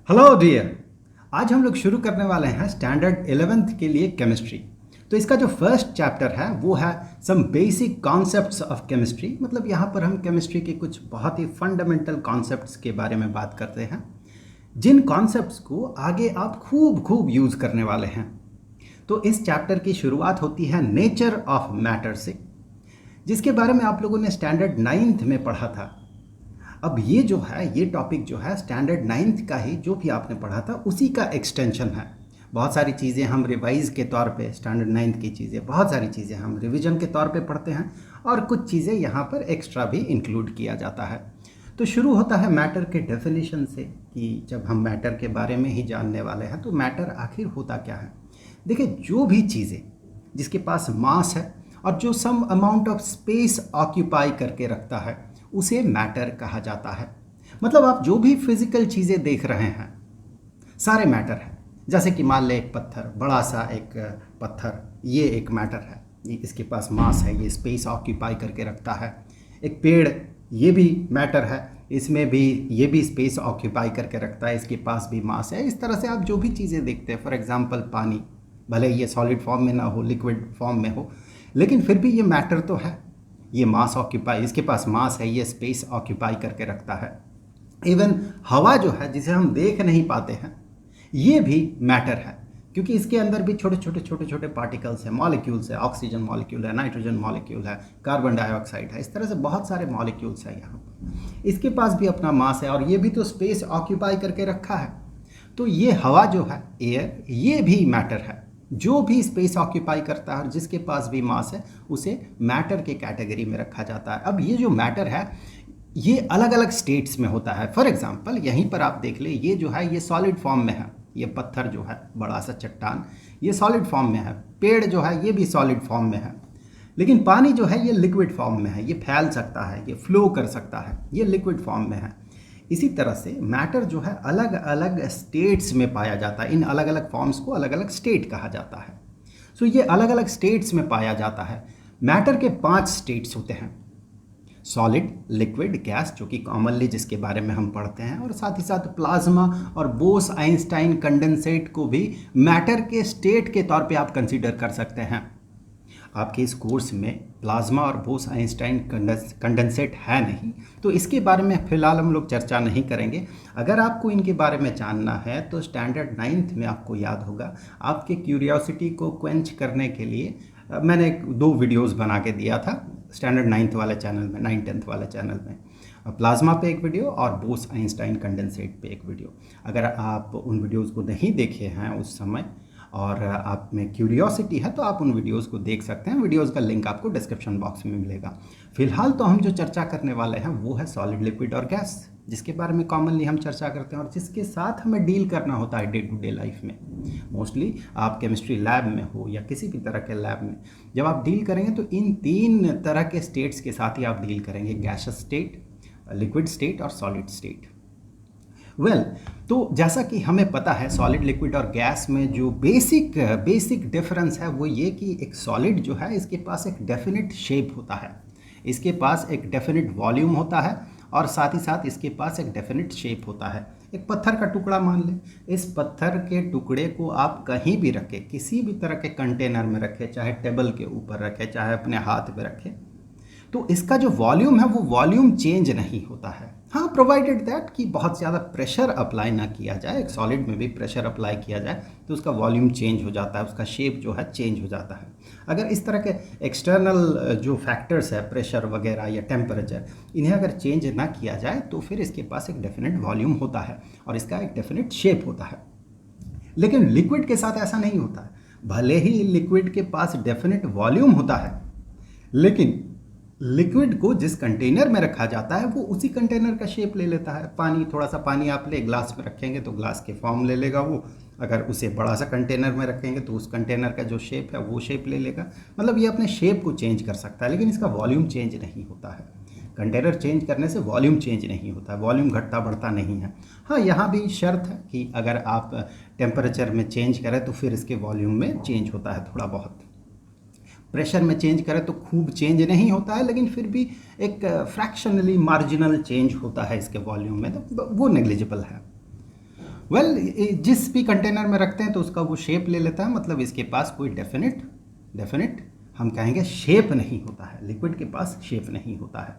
Hello dear. आज हम लोग शुरू करने वाले हैं स्टैंडर्ड 11th के लिए केमिस्ट्री। तो इसका जो फर्स्ट चैप्टर है वो है some basic concepts of chemistry. मतलब यहाँ पर हम केमिस्ट्री के कुछ बहुत ही फंडामेंटल कॉन्सेप्ट्स के बारे में बात करते हैं, जिन कॉन्सेप्ट्स को आगे आप खूब खूब यूज़ करने वाले हैं। तो इस चैप्टर की शुरुआत होती है नेचर ऑफ मैटर से, जिसके बारे में आप लोगों ने स्टैंडर्ड 9th में पढ़ा था। अब ये जो है, ये टॉपिक जो है स्टैंडर्ड 9th का ही जो भी आपने पढ़ा था उसी का एक्सटेंशन है। बहुत सारी चीज़ें हम रिवाइज के तौर पे, स्टैंडर्ड 9th की चीज़ें, बहुत सारी चीज़ें हम रिवीजन के तौर पे पढ़ते हैं और कुछ चीज़ें यहाँ पर एक्स्ट्रा भी इंक्लूड किया जाता है। तो शुरू होता है मैटर के डेफिनेशन से कि जब हम मैटर के बारे में ही जानने वाले हैं तो मैटर आखिर होता क्या है। देखिए, जो भी चीज़ें जिसके पास मास है और जो some amount of space occupy करके रखता है उसे मैटर कहा जाता है। मतलब आप जो भी फिजिकल चीज़ें देख रहे हैं सारे मैटर हैं। जैसे कि मान ले एक पत्थर, बड़ा सा एक पत्थर, ये एक मैटर है, ये इसके पास मास है, ये स्पेस ऑक्यूपाई करके रखता है। एक पेड़, ये भी मैटर है, इसमें भी ये भी स्पेस ऑक्यूपाई करके रखता है, इसके पास भी मास है। इस तरह से आप जो भी चीज़ें देखते हैं, फॉर एग्जांपल पानी, भले ये सॉलिड फॉर्म में ना हो, लिक्विड फॉर्म में हो, लेकिन फिर भी ये मैटर तो है। ये मास ऑक्यूपाई, इसके पास मास है, ये स्पेस ऑक्यूपाई करके रखता है। इवन हवा जो है, जिसे हम देख नहीं पाते हैं, ये भी मैटर है, क्योंकि इसके अंदर भी छोटे छोटे छोटे छोटे पार्टिकल्स हैं, मॉलिक्यूल्स है। ऑक्सीजन मॉलिक्यूल है, नाइट्रोजन मॉलिक्यूल है, कार्बन डाइऑक्साइड है, इस तरह से बहुत सारे मॉलिक्यूल्स हैं यहाँ पर। इसके पास भी अपना मास है और ये भी तो स्पेस ऑक्यूपाई करके रखा है। तो ये हवा जो है, एयर, ये भी मैटर है। जो भी स्पेस ऑक्यूपाई करता है और जिसके पास भी मास है उसे मैटर के कैटेगरी में रखा जाता है। अब ये जो मैटर है ये अलग अलग स्टेट्स में होता है। फॉर एग्जांपल यहीं पर आप देख ले, ये जो है ये सॉलिड फॉर्म में है। ये पत्थर जो है, बड़ा सा चट्टान, ये सॉलिड फॉर्म में है। पेड़ जो है ये भी सॉलिड फॉर्म में है। लेकिन पानी जो है ये लिक्विड फॉर्म में है, ये फैल सकता है, ये फ्लो कर सकता है, ये लिक्विड फॉर्म में है। इसी तरह से मैटर जो है अलग अलग स्टेट्स में पाया जाता है। इन अलग अलग फॉर्म्स को अलग अलग स्टेट कहा जाता है। सो ये अलग अलग स्टेट्स में पाया जाता है। मैटर के 5 स्टेट्स होते हैं: सॉलिड, लिक्विड, गैस, जो कि कॉमनली जिसके बारे में हम पढ़ते हैं, और साथ ही साथ प्लाज्मा और बोस आइंस्टाइन कंडेंसेट को भी मैटर के स्टेट के तौर पे आप कंसीडर कर सकते हैं। आपके इस कोर्स में प्लाज्मा और बोस आइंस्टाइन कंडेंसेट है नहीं, तो इसके बारे में फ़िलहाल हम लोग चर्चा नहीं करेंगे। अगर आपको इनके बारे में जानना है तो स्टैंडर्ड 9th में आपको याद होगा, आपके क्यूरियोसिटी को क्वेंच करने के लिए मैंने 2 वीडियोस बना के दिया था स्टैंडर्ड 9th वाले चैनल में, 9th-10th वाले चैनल में। प्लाज्मा पे एक वीडियो और बोस आइंस्टाइन कंडेंसेट पे एक वीडियो। अगर आप उन वीडियोज़ को नहीं देखे हैं उस समय और आप में क्यूरियोसिटी है तो आप उन वीडियोस को देख सकते हैं। वीडियोस का लिंक आपको डिस्क्रिप्शन बॉक्स में मिलेगा। फिलहाल तो हम जो चर्चा करने वाले हैं वो है सॉलिड, लिक्विड और गैस, जिसके बारे में कॉमनली हम चर्चा करते हैं और जिसके साथ हमें डील करना होता है डे टू डे लाइफ में। मोस्टली आप केमिस्ट्री लैब में हो या किसी भी तरह के लैब में जब आप डील करेंगे तो इन 3 तरह के स्टेट्स के साथ ही आप डील करेंगे: गैसियस स्टेट, लिक्विड स्टेट और सॉलिड स्टेट। तो जैसा कि हमें पता है सॉलिड, लिक्विड और गैस में जो बेसिक डिफरेंस है वो ये कि एक सॉलिड जो है इसके पास एक डेफिनेट शेप होता है, इसके पास एक डेफिनेट वॉल्यूम होता है और साथ ही साथ इसके पास एक डेफिनेट शेप होता है। एक पत्थर का टुकड़ा मान लें, इस पत्थर के टुकड़े को आप कहीं भी रखें, किसी भी तरह के कंटेनर में रखें, चाहे टेबल के ऊपर रखें, चाहे अपने हाथ में रखें, तो इसका जो वॉल्यूम है वो वॉल्यूम चेंज नहीं होता है। हाँ, प्रोवाइडेड दैट कि बहुत ज़्यादा प्रेशर अप्लाई ना किया जाए। एक सॉलिड में भी प्रेशर अप्लाई किया जाए तो उसका वॉल्यूम चेंज हो जाता है, उसका शेप जो है चेंज हो जाता है। अगर इस तरह के एक्सटर्नल जो फैक्टर्स है, प्रेशर वगैरह या टेम्परेचर, इन्हें अगर चेंज ना किया जाए तो फिर इसके पास एक डेफिनेट वॉल्यूम होता है और इसका एक डेफिनेट शेप होता है। लेकिन लिक्विड के साथ ऐसा नहीं होता है। भले ही लिक्विड के पास डेफिनेट वॉल्यूम होता है, लेकिन लिक्विड को जिस कंटेनर में रखा जाता है वो उसी कंटेनर का शेप ले लेता है। पानी, थोड़ा सा पानी आप ले ग्लास में रखेंगे तो ग्लास के फॉर्म ले लेगा वो। अगर उसे बड़ा सा कंटेनर में रखेंगे तो उस कंटेनर का जो शेप है वो शेप ले लेगा। मतलब ये अपने शेप को चेंज कर सकता है, लेकिन इसका वॉल्यूम चेंज नहीं होता है। कंटेनर चेंज करने से वॉल्यूम चेंज नहीं होता है, वॉल्यूम घटता बढ़ता नहीं है। हाँ, यहाँ भी शर्त है कि अगर आप टेम्परेचर में चेंज करें तो फिर इसके वॉल्यूम में चेंज होता है थोड़ा बहुत। प्रेशर में चेंज करें तो खूब चेंज नहीं होता है, लेकिन फिर भी एक फ्रैक्शनली मार्जिनल चेंज होता है इसके वॉल्यूम में, तो वो नेग्लिजिबल है। जिस भी कंटेनर में रखते हैं तो उसका वो शेप ले लेता है, मतलब इसके पास कोई डेफिनेट हम कहेंगे शेप नहीं होता है, लिक्विड के पास शेप नहीं होता है।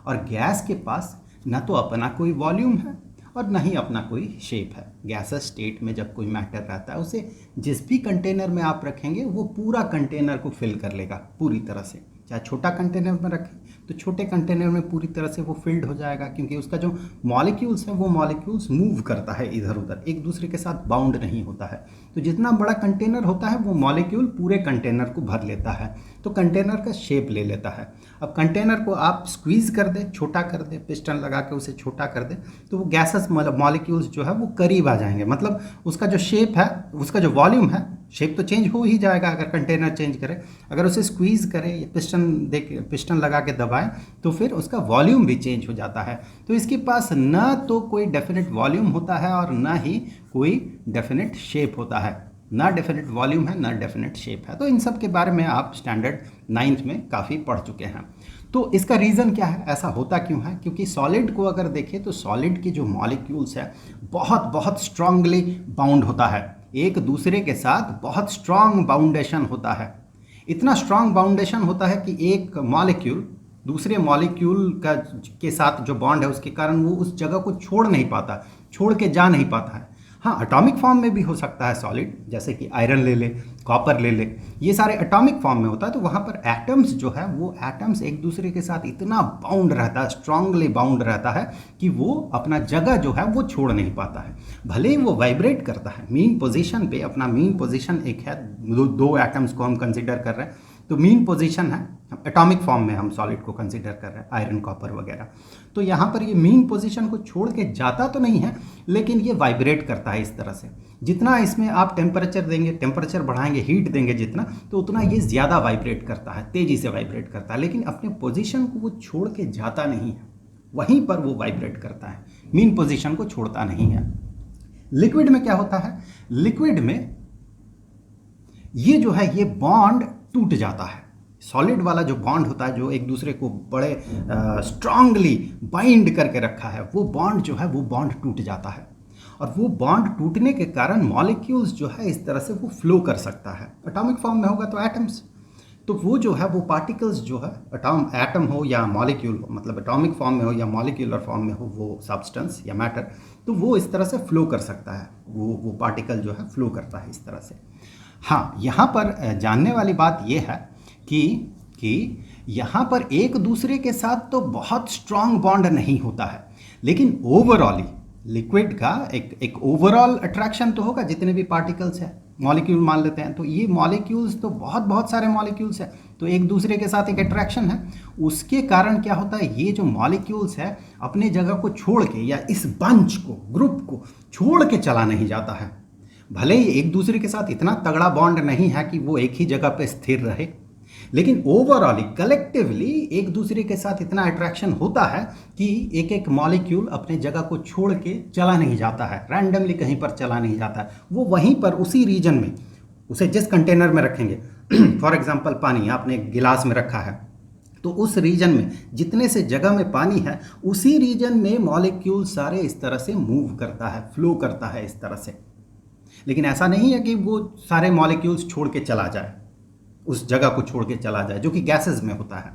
और गैस के पास ना तो अपना कोई वॉल्यूम है और ना ही अपना कोई शेप है। गैसेस स्टेट में जब कोई मैटर रहता है उसे जिस भी कंटेनर में आप रखेंगे वो पूरा कंटेनर को फिल कर लेगा पूरी तरह से। चाहे छोटा कंटेनर में रखें तो छोटे कंटेनर में पूरी तरह से वो फिल्ड हो जाएगा, क्योंकि उसका जो मॉलिक्यूल्स है वो मॉलिक्यूल्स मूव करता है इधर उधर, एक दूसरे के साथ बाउंड नहीं होता है। तो जितना बड़ा कंटेनर होता है वो मॉलिक्यूल पूरे कंटेनर को भर लेता है, तो कंटेनर का शेप ले लेता है। अब कंटेनर को आप स्क्वीज कर दें, छोटा कर दें, पिस्टन लगा के उसे छोटा कर दें, तो वो गैसेस मॉलिक्यूल्स जो है वो करीब आ जाएंगे। मतलब उसका जो शेप है, उसका जो वॉल्यूम है, शेप तो चेंज हो ही जाएगा अगर कंटेनर चेंज करें। अगर उसे स्क्वीज करें या पिस्टन लगा के दबाएं तो फिर उसका वॉल्यूम भी चेंज हो जाता है। तो इसके पास ना तो कोई डेफिनेट वॉल्यूम होता है और ना ही कोई डेफिनेट शेप होता है। ना डेफिनेट वॉल्यूम है, ना डेफिनेट शेप है। तो इन सब के बारे में आप स्टैंडर्ड 9th में काफ़ी पढ़ चुके हैं। तो इसका रीज़न क्या है, ऐसा होता क्यों है? क्योंकि सॉलिड को अगर देखें तो सॉलिड के जो मॉलिक्यूल्स है बहुत बहुत स्ट्रांगली बाउंड होता है, एक दूसरे के साथ बहुत स्ट्रांग बाउंडेशन होता है। इतना स्ट्रांग बाउंडेशन होता है कि एक मॉलिक्यूल दूसरे मॉलिक्यूल के साथ जो बॉन्ड है उसके कारण वो उस जगह को छोड़ नहीं पाता, छोड़ के जा नहीं पाता है। हाँ, एटॉमिक फॉर्म में भी हो सकता है सॉलिड, जैसे कि आयरन ले ले, कॉपर ले ले, ये सारे एटॉमिक फॉर्म में होता है। तो वहाँ पर एटम्स जो है वो एटम्स एक दूसरे के साथ इतना बाउंड रहता है, स्ट्रांगली बाउंड रहता है कि वो अपना जगह जो है वो छोड़ नहीं पाता है। भले ही वो वाइब्रेट करता है मीन पोजीशन पे, अपना मीन पोजीशन एक है, दो एटम्स को हम कंसिडर कर रहे हैं तो मीन पोजीशन है, एटॉमिक फॉर्म में हम सॉलिड को कंसिडर कर रहे हैं, आयरन कॉपर वगैरह। तो यहाँ पर ये मीन पोजीशन को छोड़ के जाता तो नहीं है, लेकिन ये वाइब्रेट करता है इस तरह से। जितना इसमें आप टेम्परेचर देंगे, टेम्परेचर बढ़ाएंगे, हीट देंगे जितना, तो उतना ये ज़्यादा वाइब्रेट करता है, तेज़ी से वाइब्रेट करता है, लेकिन अपने पोजीशन को वो छोड़ के जाता नहीं है, वहीं पर वो वाइब्रेट करता है, मीन पोजीशन को छोड़ता नहीं है। लिक्विड में क्या होता है? लिक्विड में ये जो है ये बॉन्ड टूट जाता है। सॉलिड वाला जो बॉन्ड होता है, जो एक दूसरे को बड़े स्ट्रांगली बाइंड करके रखा है, वो बॉन्ड जो है वो बॉन्ड टूट जाता है। और वो बॉन्ड टूटने के कारण मॉलिक्यूल्स जो है इस तरह से वो फ्लो कर सकता है। एटॉमिक फॉर्म में होगा तो एटम्स, तो वो जो है वो पार्टिकल्स जो है, एटम हो या मॉलिक्यूल हो, मतलब एटॉमिक फॉर्म में हो या मॉलिक्यूलर फॉर्म में हो वो सब्सटेंस या मैटर, तो वो इस तरह से फ्लो कर सकता है, वो पार्टिकल जो है फ्लो करता है इस तरह से। हाँ, यहाँ पर जानने वाली बात ये है कि यहाँ पर एक दूसरे के साथ तो बहुत स्ट्रांग बॉन्ड नहीं होता है, लेकिन ओवरऑली लिक्विड का एक ओवरऑल अट्रैक्शन तो होगा। जितने भी पार्टिकल्स हैं, मॉलिक्यूल मान लेते हैं, तो ये मॉलिक्यूल्स तो बहुत सारे मॉलिक्यूल्स हैं, तो एक दूसरे के साथ एक अट्रैक्शन है। उसके कारण क्या होता है, ये जो मॉलिक्यूल्स है अपने जगह को छोड़ के या इस बंच को, ग्रुप को छोड़ के चला नहीं जाता है। भले ही एक दूसरे के साथ इतना तगड़ा बॉन्ड नहीं है कि वो एक ही जगह पे स्थिर रहे, लेकिन ओवरऑली कलेक्टिवली एक दूसरे के साथ इतना अट्रैक्शन होता है कि एक एक मॉलिक्यूल अपने जगह को छोड़ के चला नहीं जाता है, रैंडमली कहीं पर चला नहीं जाता है। वो वहीं पर उसी रीजन में, उसे जिस कंटेनर में रखेंगे, फॉर एग्जांपल पानी आपने एक गिलास में रखा है, तो उस रीजन में जितने से जगह में पानी है उसी रीजन में मॉलिक्यूल सारे इस तरह से मूव करता है, फ्लो करता है इस तरह से। लेकिन ऐसा नहीं है कि वो सारे मॉलिक्यूल्स छोड़ के चला जाए, उस जगह को छोड़ के चला जाए, जो कि गैसेस में होता है।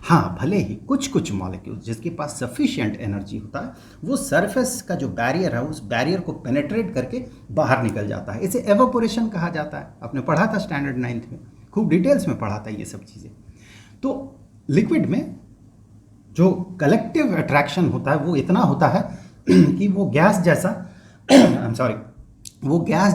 हाँ, भले ही कुछ मॉलिक्यूल्स जिसके पास सफिशिएंट एनर्जी होता है वो सरफेस का जो बैरियर है उस बैरियर को पेनेट्रेट करके बाहर निकल जाता है। इसे एवापोरेशन कहा जाता है। आपने पढ़ा था स्टैंडर्ड 9th में, खूब डिटेल्स में पढ़ा था ये सब चीज़ें। तो लिक्विड में जो कलेक्टिव अट्रैक्शन होता है वो इतना होता है कि वो गैस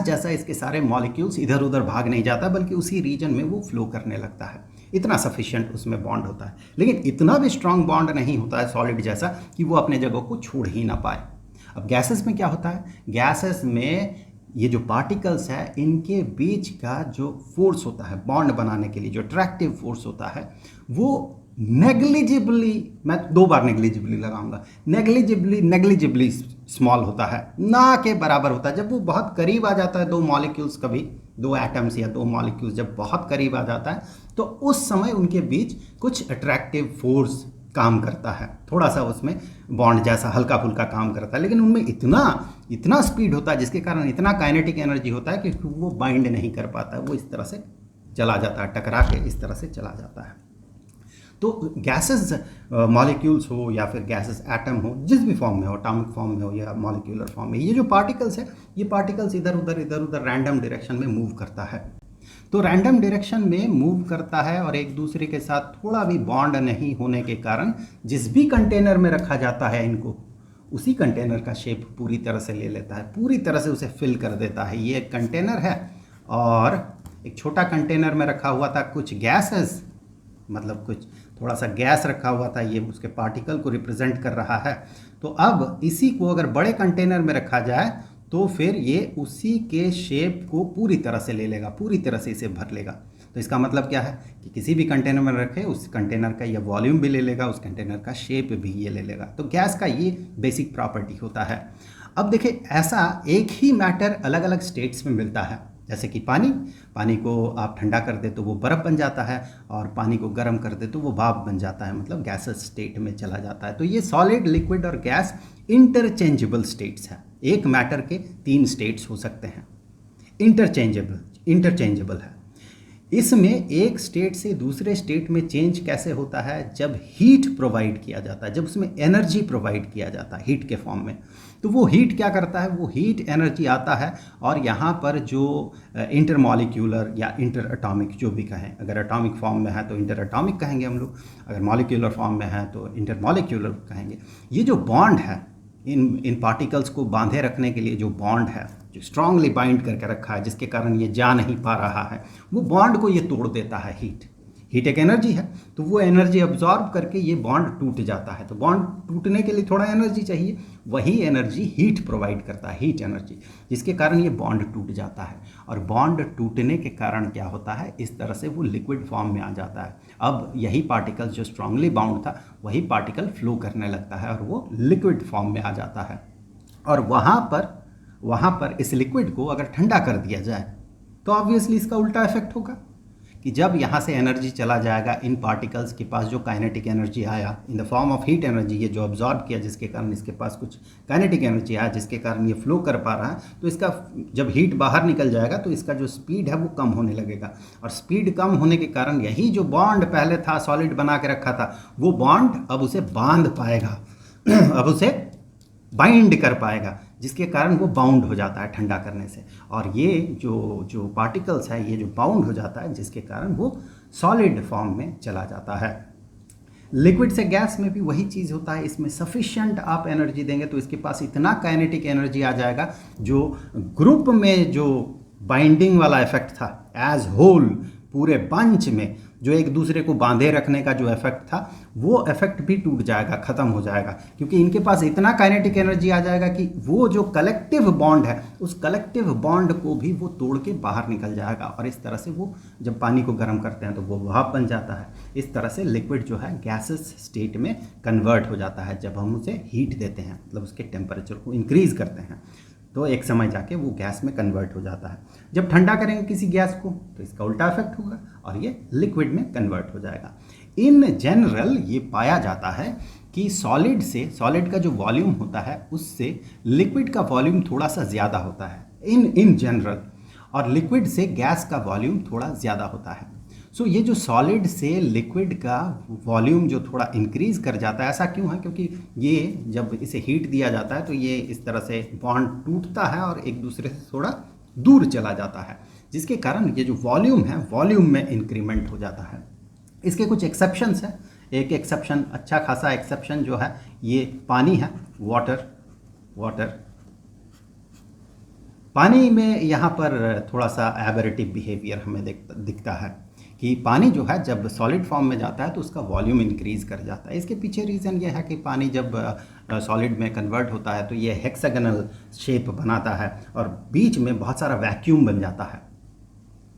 जैसा इसके सारे मॉलिक्यूल्स इधर उधर भाग नहीं जाता, बल्कि उसी रीजन में वो फ्लो करने लगता है। इतना सफिशिएंट उसमें बॉन्ड होता है, लेकिन इतना भी स्ट्रांग बॉन्ड नहीं होता है सॉलिड जैसा कि वो अपने जगह को छोड़ ही ना पाए। अब गैसेस में क्या होता है? गैसेस में ये जो पार्टिकल्स है इनके बीच का जो फोर्स होता है बॉन्ड बनाने के लिए, जो अट्रैक्टिव फोर्स होता है, वो नेग्लिजिबली, मैं 2 बार नेग्लिजिबली लगाऊंगा, नेग्लिजिबली स्मॉल होता है, ना के बराबर होता है। जब वो बहुत करीब आ जाता है, 2 मॉलिक्यूल्स, कभी 2 एटम्स या 2 मॉलिक्यूल्स जब बहुत करीब आ जाता है तो उस समय उनके बीच कुछ अट्रैक्टिव फोर्स काम करता है, थोड़ा सा उसमें बॉन्ड जैसा हल्का फुल्का काम करता है, लेकिन उनमें इतना इतना स्पीड होता है जिसके कारण इतना काइनेटिक एनर्जी होता है कि वो बाइंड नहीं कर पाता है, वो इस तरह से चला जाता है, टकरा के इस तरह से चला जाता है। तो गैसेस मॉलिक्यूल्स हो या फिर गैसेस एटम हो, जिस भी फॉर्म में हो, एटॉमिक फॉर्म में हो या मॉलिक्यूलर फॉर्म में, ये जो पार्टिकल्स है, ये पार्टिकल्स इधर उधर रैंडम डायरेक्शन में मूव करता है। तो रैंडम डायरेक्शन में मूव करता है और एक दूसरे के साथ थोड़ा भी बॉन्ड नहीं होने के कारण जिस भी कंटेनर में रखा जाता है इनको, उसी कंटेनर का शेप पूरी तरह से ले लेता है, पूरी तरह से उसे फिल कर देता है। ये एक कंटेनर है और एक छोटा कंटेनर में रखा हुआ था कुछ गैसेस, मतलब कुछ थोड़ा सा गैस रखा हुआ था, ये उसके पार्टिकल को रिप्रेजेंट कर रहा है। तो अब इसी को अगर बड़े कंटेनर में रखा जाए तो फिर ये उसी के शेप को पूरी तरह से ले लेगा, पूरी तरह से इसे भर लेगा। तो इसका मतलब क्या है कि किसी भी कंटेनर में रखे उस कंटेनर का ये वॉल्यूम भी ले लेगा, उस कंटेनर का शेप भी ये ले लेगा। तो गैस का ये बेसिक प्रॉपर्टी होता है। अब देखिए, ऐसा एक ही मैटर अलग अलग स्टेट्स में मिलता है। जैसे कि पानी को आप ठंडा कर दे तो वो बर्फ़ बन जाता है, और पानी को गर्म कर दे तो वो भाप बन जाता है, मतलब गैसेस स्टेट में चला जाता है। तो ये सॉलिड, लिक्विड और गैस इंटरचेंजेबल स्टेट्स हैं। एक मैटर के 3 स्टेट्स हो सकते हैं। इंटरचेंजेबल है। इसमें एक स्टेट से दूसरे स्टेट में चेंज कैसे होता है? जब हीट प्रोवाइड किया जाता है, जब उसमें एनर्जी प्रोवाइड किया जाता है हीट के फॉर्म में। तो वो हीट क्या करता है? वो हीट एनर्जी आता है और यहाँ पर जो इंटरमॉलिक्यूलर या इंटर एटॉमिक जो भी कहें, अगर एटॉमिक फॉर्म में है तो इंटर एटॉमिक कहेंगे हम लोग, अगर मॉलिक्यूलर फॉर्म में है तो इंटरमॉलिक्यूलर कहेंगे। ये जो बॉन्ड है, इन पार्टिकल्स को बांधे रखने के लिए जो बॉन्ड है, जो स्ट्रांगली बाइंड करके रखा है, जिसके कारण ये जा नहीं पा रहा है, वो बॉन्ड को ये तोड़ देता है। हीट एक एनर्जी है, तो वो एनर्जी अब्जॉर्ब करके ये बॉन्ड टूट जाता है। तो बॉन्ड टूटने के लिए थोड़ा एनर्जी चाहिए, वही एनर्जी हीट प्रोवाइड करता है, हीट एनर्जी, जिसके कारण ये बॉन्ड टूट जाता है। और बॉन्ड टूटने के कारण क्या होता है? इस तरह से वो लिक्विड फॉर्म में आ जाता है। अब यही पार्टिकल जो स्ट्रांगली बाउंड था, वही पार्टिकल फ्लो करने लगता है और वो लिक्विड फॉर्म में आ जाता है। और वहाँ पर इस लिक्विड को अगर ठंडा कर दिया जाए तो ऑब्वियसली इसका उल्टा इफेक्ट होगा कि जब यहाँ से एनर्जी चला जाएगा, इन पार्टिकल्स के पास जो काइनेटिक एनर्जी आया in the form of heat energy, ये जो अब्जॉर्ब किया, जिसके कारण इसके पास कुछ काइनेटिक एनर्जी आया, जिसके कारण ये फ्लो कर पा रहा है, तो इसका जब हीट बाहर निकल जाएगा तो इसका जो स्पीड है वो कम होने लगेगा। और स्पीड कम होने के कारण यही जो बॉन्ड पहले था, सॉलिड बना के रखा था, वो बॉन्ड अब उसे बांध पाएगा अब उसे बाइंड कर पाएगा, जिसके कारण वो बाउंड हो जाता है ठंडा करने से। और ये जो पार्टिकल्स है, ये जो बाउंड हो जाता है, जिसके कारण वो सॉलिड फॉर्म में चला जाता है। लिक्विड से गैस में भी वही चीज़ होता है। इसमें सफिशिएंट आप एनर्जी देंगे तो इसके पास इतना काइनेटिक एनर्जी आ जाएगा, जो ग्रुप में जो बाइंडिंग वाला इफेक्ट था, एज होल पूरे बंच में जो एक दूसरे को बांधे रखने का जो इफेक्ट था, वो इफेक्ट भी टूट जाएगा, ख़त्म हो जाएगा, क्योंकि इनके पास इतना काइनेटिक एनर्जी आ जाएगा कि वो जो कलेक्टिव बॉन्ड है, उस कलेक्टिव बॉन्ड को भी वो तोड़ के बाहर निकल जाएगा। और इस तरह से वो जब पानी को गर्म करते हैं तो वो भाप बन जाता है। इस तरह से लिक्विड जो है गैसेस स्टेट में कन्वर्ट हो जाता है जब हम उसे हीट देते हैं, मतलब उसके टेम्परेचर को इंक्रीज़ करते हैं, तो एक समय जाके वो गैस में कन्वर्ट हो जाता है। जब ठंडा करेंगे किसी गैस को तो इसका उल्टा इफेक्ट होगा और ये लिक्विड में कन्वर्ट हो जाएगा। इन जनरल ये पाया जाता है कि सॉलिड का जो वॉल्यूम होता है उससे लिक्विड का वॉल्यूम थोड़ा सा ज़्यादा होता है इन जनरल, और लिक्विड से गैस का वॉल्यूम थोड़ा ज़्यादा होता है। सो ये जो सॉलिड से लिक्विड का वॉल्यूम जो थोड़ा इंक्रीज़ कर जाता है, ऐसा क्यों है? क्योंकि ये जब इसे हीट दिया जाता है तो ये इस तरह से बॉन्ड टूटता है और एक दूसरे से थोड़ा दूर चला जाता है, जिसके कारण ये जो वॉल्यूम है, वॉल्यूम में इंक्रीमेंट हो जाता है। इसके कुछ एक्सेप्शंस हैं। एक एक्सेप्शन, अच्छा खासा एक्सेप्शन जो है, ये पानी है, वाटर। पानी में यहाँ पर थोड़ा सा एबरेटिव बिहेवियर हमें दिखता है कि पानी जो है जब सॉलिड फॉर्म में जाता है तो उसका वॉल्यूम इंक्रीज़ कर जाता है। इसके पीछे रीज़न ये है कि पानी जब सॉलिड में कन्वर्ट होता है तो ये हेक्सागोनल शेप बनाता है और बीच में बहुत सारा वैक्यूम बन जाता है।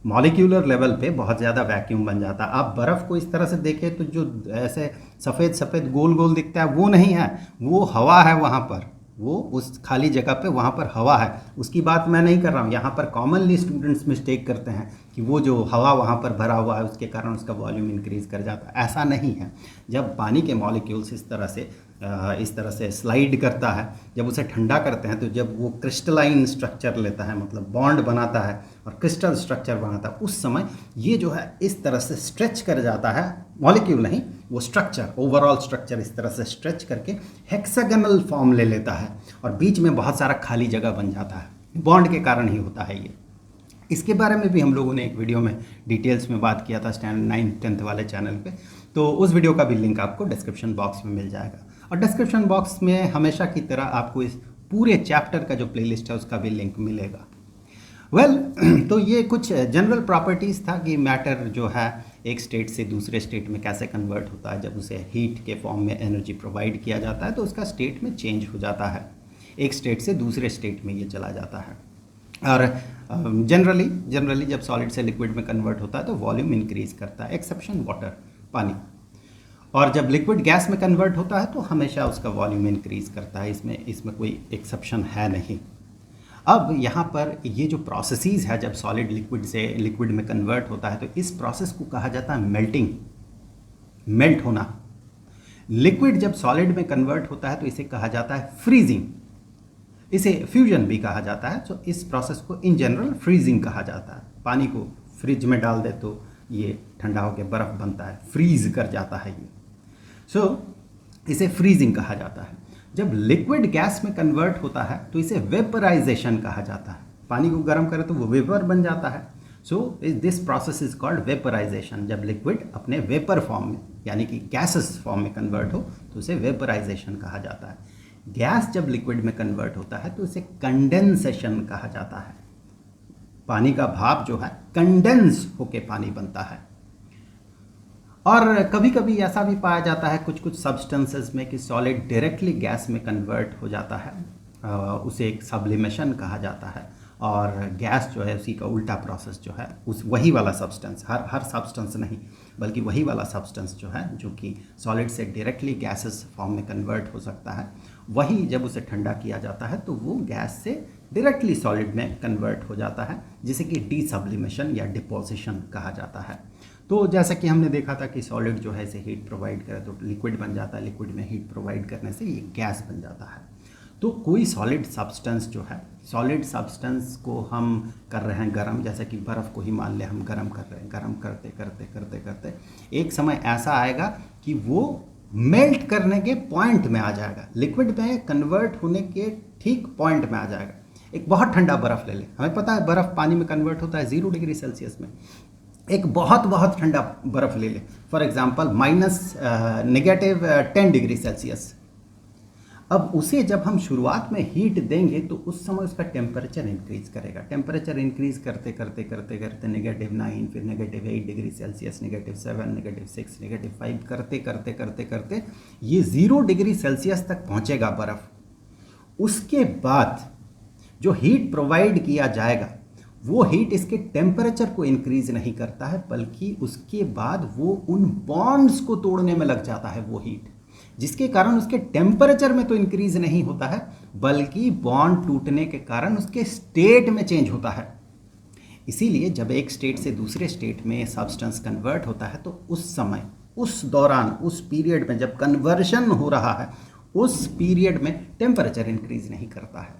मॉलिक्यूलर लेवल पे बहुत ज़्यादा वैक्यूम बन जाता है। आप बर्फ़ को इस तरह से देखें तो जो ऐसे सफ़ेद सफ़ेद गोल गोल दिखता है, वो नहीं है, वो हवा है वहाँ पर, वो उस खाली जगह पे वहाँ पर हवा है। उसकी बात मैं नहीं कर रहा हूँ। यहाँ पर कॉमनली स्टूडेंट्स मिस्टेक करते हैं कि वो जो हवा वहाँ पर भरा हुआ है उसके कारण उसका वॉल्यूम इंक्रीज़ कर जाता है। ऐसा नहीं है। जब पानी के मॉलिक्यूल्स इस तरह से इस तरह से स्लाइड करता है, जब उसे ठंडा करते हैं तो जब वो क्रिस्टलाइन स्ट्रक्चर लेता है, मतलब बॉन्ड बनाता है और क्रिस्टल स्ट्रक्चर बनाता है, उस समय ये जो है इस तरह से स्ट्रेच कर जाता है, मॉलिक्यूल नहीं, वो स्ट्रक्चर, ओवरऑल स्ट्रक्चर इस तरह से स्ट्रेच करके हेक्सागोनल फॉर्म ले लेता है और बीच में बहुत सारा खाली जगह बन जाता है। बॉन्ड के कारण ही होता है ये। इसके बारे में भी हम लोगों ने एक वीडियो में डिटेल्स में बात किया था स्टैंडर्ड 9th 10th वाले चैनल पे, तो उस वीडियो का भी लिंक आपको डिस्क्रिप्शन बॉक्स में मिल जाएगा। और डिस्क्रिप्शन बॉक्स में हमेशा की तरह आपको इस पूरे चैप्टर का जो प्लेलिस्ट है उसका भी लिंक मिलेगा। तो ये कुछ जनरल प्रॉपर्टीज़ था कि मैटर जो है एक स्टेट से दूसरे स्टेट में कैसे कन्वर्ट होता है। जब उसे हीट के फॉर्म में एनर्जी प्रोवाइड किया जाता है तो उसका स्टेट में चेंज हो जाता है, एक स्टेट से दूसरे स्टेट में ये चला जाता है। और जनरली जब सॉलिड से लिक्विड में कन्वर्ट होता है तो वॉल्यूम इंक्रीज करता है, एक्सेप्शन वाटर, पानी। और जब लिक्विड गैस में कन्वर्ट होता है तो हमेशा उसका वॉल्यूम इंक्रीज करता है, इसमें कोई एक्सेप्शन है नहीं। अब यहाँ पर ये जो प्रोसेसेस है, जब सॉलिड लिक्विड से लिक्विड में कन्वर्ट होता है तो इस प्रोसेस को कहा जाता है मेल्टिंग, मेल्ट होना। लिक्विड जब सॉलिड में कन्वर्ट होता है तो इसे कहा जाता है फ्रीजिंग, इसे फ्यूजन भी कहा जाता है। तो इस प्रोसेस को इन जनरल फ्रीजिंग कहा जाता है। पानी को फ्रिज में डाल दे तो ये ठंडा होकर बर्फ़ बनता है, फ्रीज कर जाता है ये। इसे फ्रीजिंग कहा जाता है। जब लिक्विड गैस में कन्वर्ट होता है तो इसे वेपराइजेशन कहा जाता है। पानी को गर्म करें तो वो वेपर बन जाता है। This process is called vaporisation. जब लिक्विड अपने वेपर फॉर्म में यानी कि गैसेस फॉर्म में कन्वर्ट हो तो उसे वेपराइजेशन कहा जाता है। गैस जब लिक्विड में कन्वर्ट होता है तो इसे कंडेंसेशन कहा जाता है। पानी का भाप जो है कंडेंस होके पानी बनता है। और कभी कभी ऐसा भी पाया जाता है कुछ सब्सटेंसेस में कि सॉलिड डायरेक्टली गैस में कन्वर्ट हो जाता है, उसे एक सब्लिमेशन कहा जाता है। और गैस जो है उसी का उल्टा प्रोसेस जो है, उस वही वाला सब्सटेंस, हर सब्सटेंस नहीं बल्कि वही वाला सब्सटेंस जो है जो कि सॉलिड से डायरेक्टली गैसेस फॉर्म में कन्वर्ट हो सकता है, वही जब उसे ठंडा किया जाता है तो वो गैस से डायरेक्टली सॉलिड में कन्वर्ट हो जाता है, जिसे कि डीसब्लिमेशन या डिपोजिशन कहा जाता है। तो जैसा कि हमने देखा था कि सॉलिड जो है इसे हीट प्रोवाइड करे तो लिक्विड बन जाता है, लिक्विड में हीट प्रोवाइड करने से ये गैस बन जाता है। तो कोई सॉलिड सब्सटेंस जो है, सॉलिड सब्सटेंस को हम कर रहे हैं गर्म, जैसे कि बर्फ़ को ही मान ले हम गर्म कर रहे हैं, गर्म करते करते करते करते एक समय ऐसा आएगा कि वो मेल्ट करने के पॉइंट में आ जाएगा, लिक्विड में कन्वर्ट होने के ठीक पॉइंट में आ जाएगा। एक बहुत ठंडा बर्फ़ ले लें, हमें पता है बर्फ़ पानी में कन्वर्ट होता है 0 डिग्री सेल्सियस में। एक बहुत ठंडा बर्फ़ ले लें, फॉर एग्जांपल -10 डिग्री सेल्सियस। अब उसे जब हम शुरुआत में हीट देंगे तो उस समय उसका टेम्परेचर इंक्रीज करेगा। टेम्परेचर इंक्रीज करते करते करते करते -9, फिर -8 डिग्री सेल्सियस, -7, -6, -5 करते करते करते करते ये 0 डिग्री सेल्सियस तक पहुंचेगा बर्फ़। उसके बाद जो हीट प्रोवाइड किया जाएगा वो हीट इसके टेम्परेचर को इंक्रीज नहीं करता है, बल्कि उसके बाद वो उन बॉन्ड्स को तोड़ने में लग जाता है वो हीट, जिसके कारण उसके टेम्परेचर में तो इंक्रीज नहीं होता है बल्कि बॉन्ड टूटने के कारण उसके स्टेट में चेंज होता है। इसीलिए जब एक स्टेट से दूसरे स्टेट में सब्सटेंस कन्वर्ट होता है तो उस समय, उस दौरान, उस पीरियड में जब कन्वर्शन हो रहा है उस पीरियड में टेम्परेचर इंक्रीज नहीं करता है,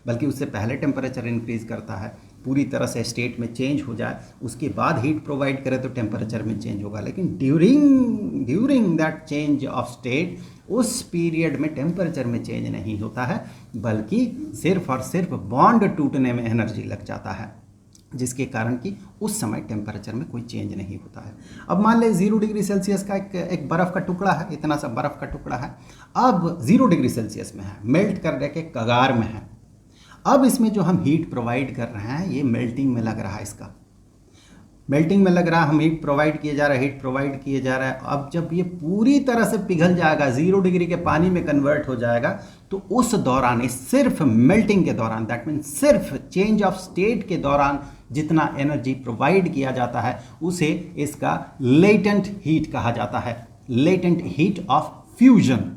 बल्कि उससे पहले टेम्परेचर इंक्रीज करता है, पूरी तरह से स्टेट में चेंज हो जाए, उसके बाद हीट प्रोवाइड करे तो टेम्परेचर में चेंज होगा। लेकिन during that change of state उस पीरियड में टेम्परेचर में चेंज नहीं होता है, बल्कि सिर्फ और सिर्फ बॉन्ड टूटने में एनर्जी लग जाता है, जिसके कारण कि उस समय टेम्परेचर में कोई चेंज नहीं होता है। अब मान लें 0 डिग्री सेल्सियस का एक बर्फ़ का टुकड़ा है, इतना सा बर्फ़ का टुकड़ा है, अब 0 डिग्री सेल्सियस में है, मेल्ट करने के कगार में है। अब इसमें जो हम हीट प्रोवाइड कर रहे हैं ये मेल्टिंग में लग रहा है, इसका मेल्टिंग में लग रहा है, हम हीट प्रोवाइड किए जा रहे हैं। अब जब ये पूरी तरह से पिघल जाएगा, 0 डिग्री के पानी में कन्वर्ट हो जाएगा, तो उस दौरान, सिर्फ मेल्टिंग के दौरान, दैट मीन्स सिर्फ चेंज ऑफ स्टेट के दौरान जितना एनर्जी प्रोवाइड किया जाता है उसे इसका लेटेंट हीट कहा जाता है, लेटेंट हीट ऑफ फ्यूजन।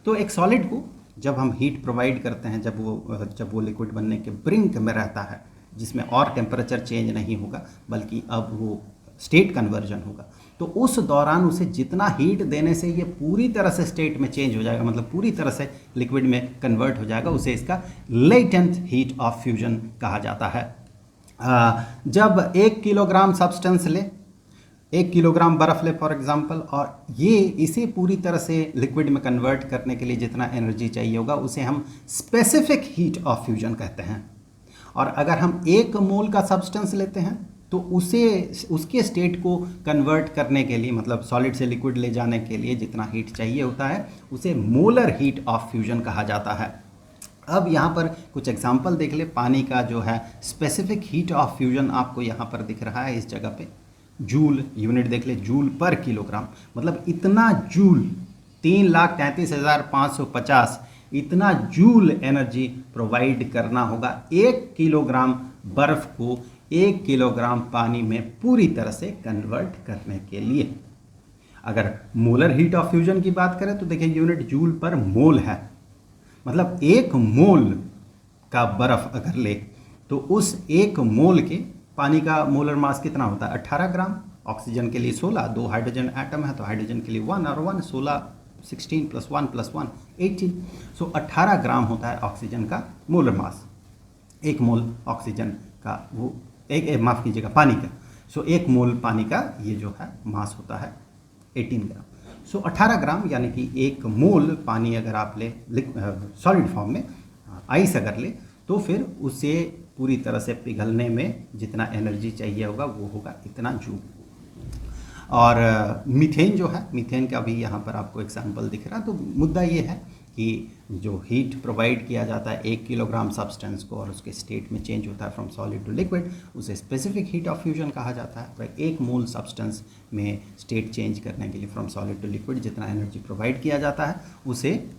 तो एक सॉलिड को जब हम हीट प्रोवाइड करते हैं, जब वो लिक्विड बनने के ब्रिंक में रहता है, जिसमें और टेम्परेचर चेंज नहीं होगा, बल्कि अब वो स्टेट कन्वर्जन होगा, तो उस दौरान उसे जितना हीट देने से ये पूरी तरह से स्टेट में चेंज हो जाएगा, मतलब पूरी तरह से लिक्विड में कन्वर्ट हो जाएगा, उसे इसका लेटेंट हीट ऑफ फ्यूजन कहा जाता है। जब 1 किलोग्राम सब्सटेंस ले, 1 किलोग्राम बर्फ ले फॉर एग्जांपल, और ये इसे पूरी तरह से लिक्विड में कन्वर्ट करने के लिए जितना एनर्जी चाहिए होगा उसे हम स्पेसिफिक हीट ऑफ फ्यूजन कहते हैं। और अगर हम 1 मोल का सब्सटेंस लेते हैं तो उसे उसके स्टेट को कन्वर्ट करने के लिए, मतलब सॉलिड से लिक्विड ले जाने के लिए जितना हीट चाहिए होता है उसे मोलर हीट ऑफ फ्यूजन कहा जाता है। अब यहाँ पर कुछ एग्जांपल देख ले। पानी का जो है स्पेसिफिक हीट ऑफ फ्यूजन आपको यहाँ पर दिख रहा है इस जगह पे, जूल यूनिट देख ले, जूल पर किलोग्राम, मतलब इतना जूल 3,33,550 इतना जूल एनर्जी प्रोवाइड करना होगा 1 किलोग्राम बर्फ को 1 किलोग्राम पानी में पूरी तरह से कन्वर्ट करने के लिए। अगर मोलर हीट ऑफ फ्यूजन की बात करें तो देखिए यूनिट जूल पर मोल है, मतलब 1 मोल का बर्फ अगर ले तो उस 1 मोल के पानी का मोलर मास कितना होता है 18 ग्राम, ऑक्सीजन के लिए 16, 2 हाइड्रोजन एटम है तो हाइड्रोजन के लिए 1 और 1, 16 16 + 1 + 1 18, सो 18 ग्राम होता है ऑक्सीजन का मोलर मास। 1 मोल ऑक्सीजन का वो माफ़ कीजिएगा पानी का, सो 1 मोल पानी का ये जो है मास होता है 18 ग्राम। सो 18 ग्राम यानी कि 1 मोल पानी अगर आप ले सॉलिड फॉर्म में, आइस अगर ले, तो फिर उसे पूरी तरह से पिघलने में जितना एनर्जी चाहिए होगा वो होगा इतना जूल। और मीथेन जो है, मीथेन का भी यहाँ पर आपको एग्जाम्पल दिख रहा है। तो मुद्दा ये है कि जो हीट प्रोवाइड किया जाता है 1 किलोग्राम सब्सटेंस को और उसके स्टेट में चेंज होता है फ्रॉम सॉलिड टू लिक्विड, उसे स्पेसिफिक हीट ऑफ फ्यूजन कहा जाता है। भाई 1 मोल सब्सटेंस में स्टेट चेंज करने के लिए फ्रॉम सॉलिड टू लिक्विड जितना एनर्जी प्रोवाइड किया जाता है उसे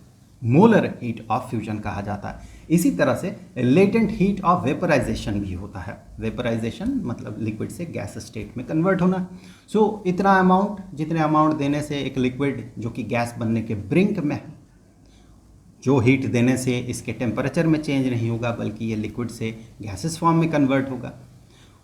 मोलर हीट ऑफ फ्यूजन कहा जाता है। इसी तरह से लेटेंट हीट ऑफ वेपराइजेशन भी होता है। वेपराइजेशन मतलब लिक्विड से गैस स्टेट में कन्वर्ट होना। सो इतना अमाउंट, जितने अमाउंट देने से एक लिक्विड जो कि गैस बनने के ब्रिंक में है, जो हीट देने से इसके टेम्परेचर में चेंज नहीं होगा बल्कि ये लिक्विड से गैसेस फॉर्म में कन्वर्ट होगा,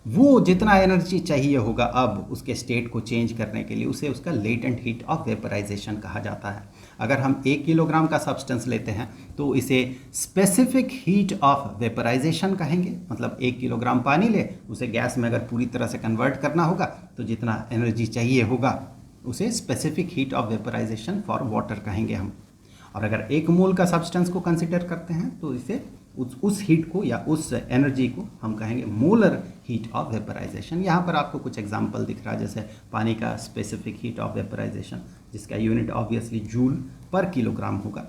वो जितना एनर्जी चाहिए होगा अब उसके स्टेट को चेंज करने के लिए उसे उसका लेटेंट हीट ऑफ वेपराइजेशन कहा जाता है। अगर हम 1 किलोग्राम का सब्सटेंस लेते हैं तो इसे स्पेसिफिक हीट ऑफ वेपराइजेशन कहेंगे, मतलब 1 किलोग्राम पानी ले उसे गैस में अगर पूरी तरह से कन्वर्ट करना होगा तो जितना एनर्जी चाहिए होगा उसे specific heat of vaporisation for water कहेंगे हम। और अगर 1 मोल का सब्सटेंस को कंसिडर करते हैं तो इसे उस हीट को या उस एनर्जी को हम कहेंगे मोलर हीट ऑफ वेपराइजेशन। यहाँ पर आपको कुछ एग्जांपल दिख रहा है, जैसे पानी का स्पेसिफिक हीट ऑफ वेपराइजेशन जिसका यूनिट ऑब्वियसली जूल पर किलोग्राम होगा,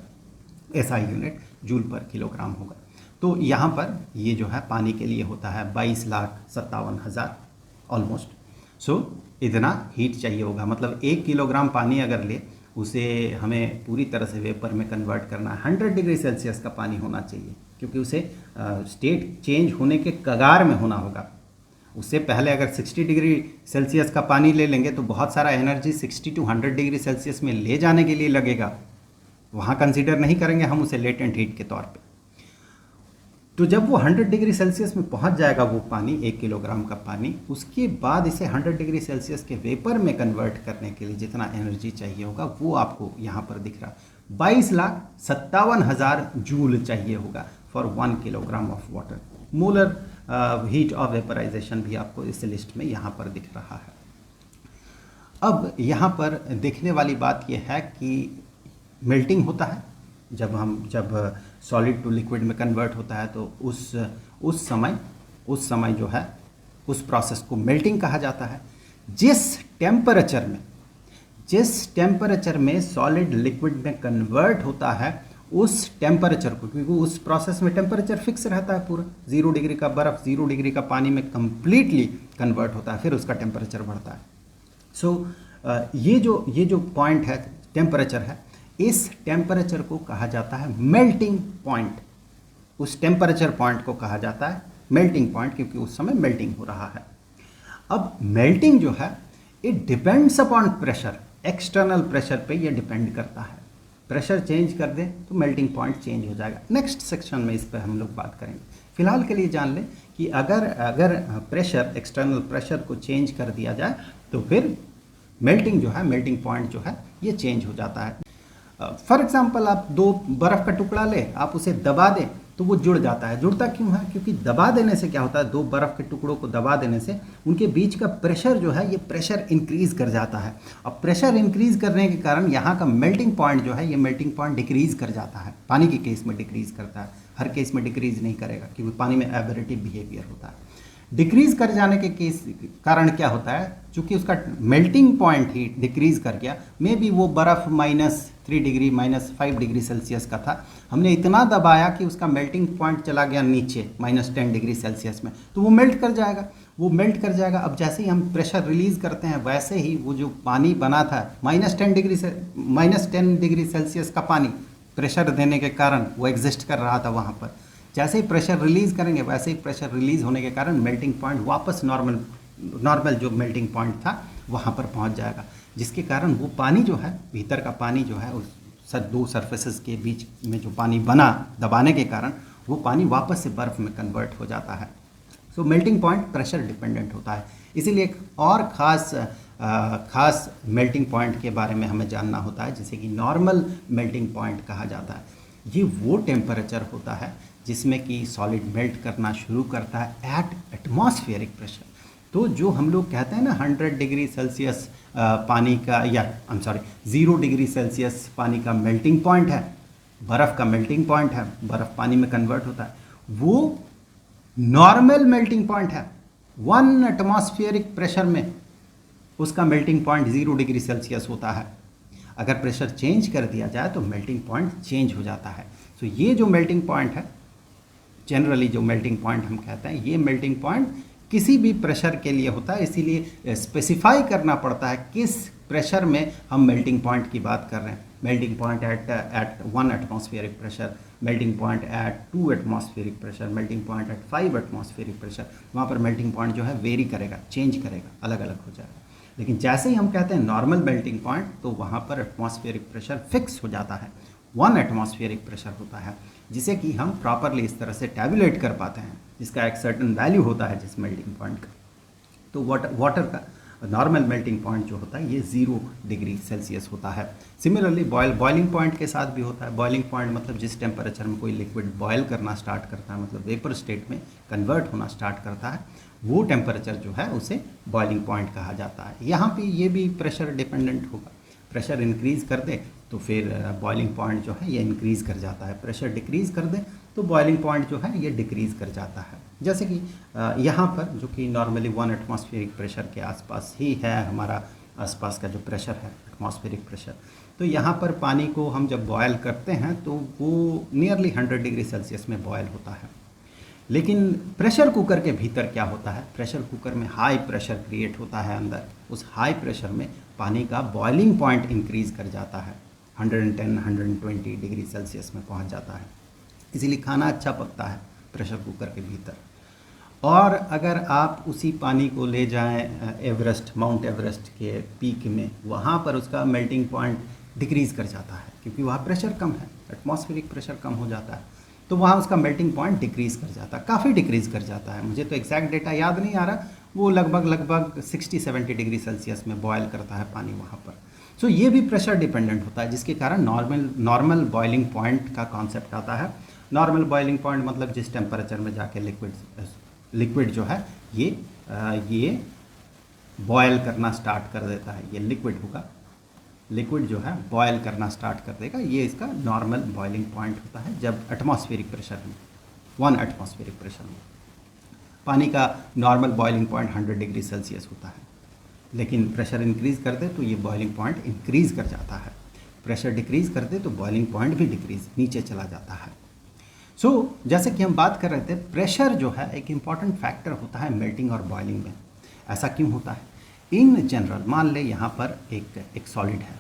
ऐसा यूनिट जूल पर किलोग्राम होगा। तो यहाँ पर ये जो है पानी के लिए होता है 22,57,000 ऑलमोस्ट। सो इतना हीट चाहिए होगा, मतलब 1 किलोग्राम पानी अगर ले उसे हमें पूरी तरह से वेपर में कन्वर्ट करना है। 100 डिग्री सेल्सियस का पानी होना चाहिए क्योंकि उसे स्टेट चेंज होने के कगार में होना होगा। उससे पहले अगर 60 डिग्री सेल्सियस का पानी ले लेंगे तो बहुत सारा एनर्जी 60 to 100 डिग्री सेल्सियस में ले जाने के लिए लगेगा, वहाँ कंसीडर नहीं करेंगे हम उसे लेटेंट हीट के तौर पे। तो जब वो 100 डिग्री सेल्सियस में पहुंच जाएगा वो पानी, 1 किलोग्राम का पानी, उसके बाद इसे 100 डिग्री सेल्सियस के वेपर में कन्वर्ट करने के लिए जितना एनर्जी चाहिए होगा वो आपको यहाँ पर दिख रहा है 22,57,000 जूल चाहिए होगा for 1 kilogram of water. Molar heat of vaporisation भी आपको इस लिस्ट में यहाँ पर दिख रहा है। अब यहाँ पर देखने वाली बात यह है कि मेल्टिंग होता है जब सॉलिड टू लिक्विड में कन्वर्ट होता है तो उस समय जो है उस प्रोसेस को मेल्टिंग कहा जाता है। जिस टेम्परेचर में सॉलिड लिक्विड में कन्वर्ट होता है उस टेम्परेचर को, क्योंकि उस प्रोसेस में टेम्परेचर फिक्स रहता है पूरा, 0 डिग्री का बर्फ़ 0 डिग्री का पानी में कंप्लीटली कन्वर्ट होता है, फिर उसका टेम्परेचर बढ़ता है। सो ये जो पॉइंट है, टेम्परेचर है, इस टेम्परेचर को कहा जाता है मेल्टिंग पॉइंट। उस टेम्परेचर पॉइंट को कहा जाता है मेल्टिंग पॉइंट क्योंकि उस समय मेल्टिंग हो रहा है। अब मेल्टिंग जो है it depends upon pressure, external pressure पे ये डिपेंड करता है। प्रेशर चेंज कर दें तो मेल्टिंग पॉइंट चेंज हो जाएगा। नेक्स्ट सेक्शन में इस पर हम लोग बात करेंगे। फिलहाल के लिए जान लें कि अगर प्रेशर, एक्सटर्नल प्रेशर को चेंज कर दिया जाए तो फिर मेल्टिंग जो है, मेल्टिंग पॉइंट जो है ये चेंज हो जाता है। फॉर एग्जाम्पल आप दो बर्फ़ का टुकड़ा ले, आप उसे दबा दें तो वो जुड़ जाता है। जुड़ता क्यों है? क्योंकि दबा देने से क्या होता है, दो बर्फ़ के टुकड़ों को दबा देने से उनके बीच का प्रेशर जो है ये प्रेशर इंक्रीज़ कर जाता है। अब प्रेशर इंक्रीज़ करने के कारण यहाँ का मेल्टिंग पॉइंट जो है ये मेल्टिंग पॉइंट डिक्रीज़ कर जाता है। पानी के केस में डिक्रीज़ करता है, हर केस में डिक्रीज़ नहीं करेगा क्योंकि पानी में एबरेटिव बिहेवियर होता है। डिक्रीज़ कर जाने के केस कारण क्या होता है, चूँकि उसका मेल्टिंग पॉइंट ही डिक्रीज़ कर गया, मे बी वो बर्फ़ -3 डिग्री -5 डिग्री सेल्सियस का था, हमने इतना दबाया कि उसका मेल्टिंग पॉइंट चला गया नीचे -10 डिग्री सेल्सियस में, तो वो मेल्ट कर जाएगा। वो मेल्ट कर जाएगा। अब जैसे ही हम प्रेशर रिलीज़ करते हैं वैसे ही वो जो पानी बना था -10 डिग्री सेल्सियस का पानी प्रेशर देने के कारण वो एग्जिस्ट कर रहा था वहाँ पर। जैसे ही प्रेशर रिलीज़ करेंगे वैसे ही प्रेशर रिलीज़ होने के कारण मेल्टिंग पॉइंट वापस नॉर्मल जो मेल्टिंग पॉइंट था वहाँ पर पहुँच जाएगा, जिसके कारण वो पानी जो है, भीतर का पानी जो है, उस दो सरफेसेस के बीच में जो पानी बना दबाने के कारण वो पानी वापस से बर्फ़ में कन्वर्ट हो जाता है। सो मेल्टिंग पॉइंट प्रेशर डिपेंडेंट होता है। इसीलिए एक और ख़ास मेल्टिंग पॉइंट के बारे में हमें जानना होता है, जिसे कि नॉर्मल मेल्टिंग पॉइंट कहा जाता है। ये वो टेम्परेचर होता है जिसमें कि सॉलिड मेल्ट करना शुरू करता है एट एटमॉस्फेरिक प्रेशर। तो जो हम लोग कहते हैं ना 100 डिग्री सेल्सियस पानी का, या 0 डिग्री सेल्सियस पानी का मेल्टिंग पॉइंट है, बर्फ़ का मेल्टिंग पॉइंट है, बर्फ़ पानी में कन्वर्ट होता है, वो नॉर्मल मेल्टिंग पॉइंट है। 1 एटमॉस्फेरिक प्रेशर में उसका मेल्टिंग पॉइंट 0 डिग्री सेल्सियस होता है। अगर प्रेशर चेंज कर दिया जाए तो मेल्टिंग पॉइंट चेंज हो जाता है। तो ये जो मेल्टिंग पॉइंट है, जनरली जो मेल्टिंग पॉइंट हम कहते हैं, ये मेल्टिंग पॉइंट किसी भी प्रेशर के लिए होता है, इसीलिए स्पेसिफाई करना पड़ता है किस प्रेशर में हम मेल्टिंग पॉइंट की बात कर रहे हैं। Melting point at 1 atmospheric pressure, melting point at 2 atmospheric pressure, melting point at 5 atmospheric pressure. वहाँ पर मेल्टिंग पॉइंट जो है वेरी करेगा, चेंज करेगा, अलग अलग हो जाएगा। लेकिन जैसे ही हम कहते हैं नॉर्मल मेल्टिंग पॉइंट, तो वहाँ पर एटमॉस्फेरिक प्रेशर फिक्स हो जाता है, 1 एटमॉस्फेरिक प्रेशर होता है, जिसे कि हम प्रॉपरली इस तरह से टैबुलेट कर पाते हैं, जिसका एक सर्टन वैल्यू होता है जिस मेल्टिंग पॉइंट का। तो वाटर का नॉर्मल मेल्टिंग पॉइंट जो होता है ये 0 डिग्री सेल्सियस होता है। सिमिलरली बॉइलिंग पॉइंट के साथ भी होता है। बॉइलिंग पॉइंट मतलब जिस टेम्परेचर में कोई लिक्विड बॉयल करना स्टार्ट करता है, मतलब वेपर स्टेट में कन्वर्ट होना स्टार्ट करता है, वो टेम्परेचर जो है उसे बॉइलिंग पॉइंट कहा जाता है। यहाँ पे ये भी प्रेशर डिपेंडेंट होगा। प्रेशर इंक्रीज़ कर दे तो फिर बॉइलिंग पॉइंट जो है ये इंक्रीज़ कर जाता है, प्रेशर डिक्रीज़ कर दे तो बॉइलिंग पॉइंट जो है ये डिक्रीज़ कर जाता है। जैसे कि यहाँ पर जो कि नॉर्मली 1 एटमॉस्फेरिक प्रेशर के आसपास ही है हमारा आसपास का जो प्रेशर है, एटमॉस्फेरिक प्रेशर। तो यहाँ पर पानी को हम जब बॉयल करते हैं तो वो नियरली 100 डिग्री सेल्सियस में बॉयल होता है। लेकिन प्रेशर कुकर के भीतर क्या होता है, प्रेशर कुकर में हाई प्रेशर क्रिएट होता है अंदर। उस हाई प्रेशर में पानी का बॉइलिंग पॉइंट इंक्रीज़ कर जाता है, 110-120 डिग्री सेल्सियस में पहुंच जाता है। इसीलिए खाना अच्छा पकता है प्रेशर कुकर के भीतर। और अगर आप उसी पानी को ले जाएं माउंट एवरेस्ट के पीक में, वहाँ पर उसका मेल्टिंग पॉइंट डिक्रीज़ कर जाता है क्योंकि वहाँ प्रेशर कम है, एटमॉस्फेरिक प्रेशर कम हो जाता है, तो वहाँ उसका मेल्टिंग पॉइंट डिक्रीज़ कर जाता है, काफ़ी डिक्रीज़ कर जाता है। मुझे तो एग्जैक्ट डेटा याद नहीं आ रहा, वो लगभग 60-70 डिग्री सेल्सियस में बॉयल करता है पानी वहाँ पर। सो ये भी प्रेशर डिपेंडेंट होता है, जिसके कारण नॉर्मल बॉइलिंग पॉइंट का कॉन्सेप्ट आता है। नॉर्मल बॉइलिंग पॉइंट मतलब जिस टेम्परेचर में जाके लिक्विड जो है ये बॉयल करना स्टार्ट कर देता है। ये लिक्विड होगा, लिक्विड जो है बॉयल करना स्टार्ट कर देगा, ये इसका नॉर्मल बॉइलिंग पॉइंट होता है जब एटमॉस्फेरिक प्रेशर में 1 एटमॉस्फेरिक प्रेशर में। पानी का normal boiling point 100 degree Celsius होता है, लेकिन प्रेशर इंक्रीज़ कर दे तो ये बॉइलिंग पॉइंट इंक्रीज़ कर जाता है, प्रेशर डिक्रीज़ कर दे तो बॉइलिंग पॉइंट भी डिक्रीज़ नीचे चला जाता है। सो जैसे कि हम बात कर रहे थे, प्रेशर जो है एक इम्पॉर्टेंट फैक्टर होता है मेल्टिंग और बॉइलिंग में। ऐसा क्यों होता है? इन जनरल मान ले यहाँ पर एक सॉलिड है,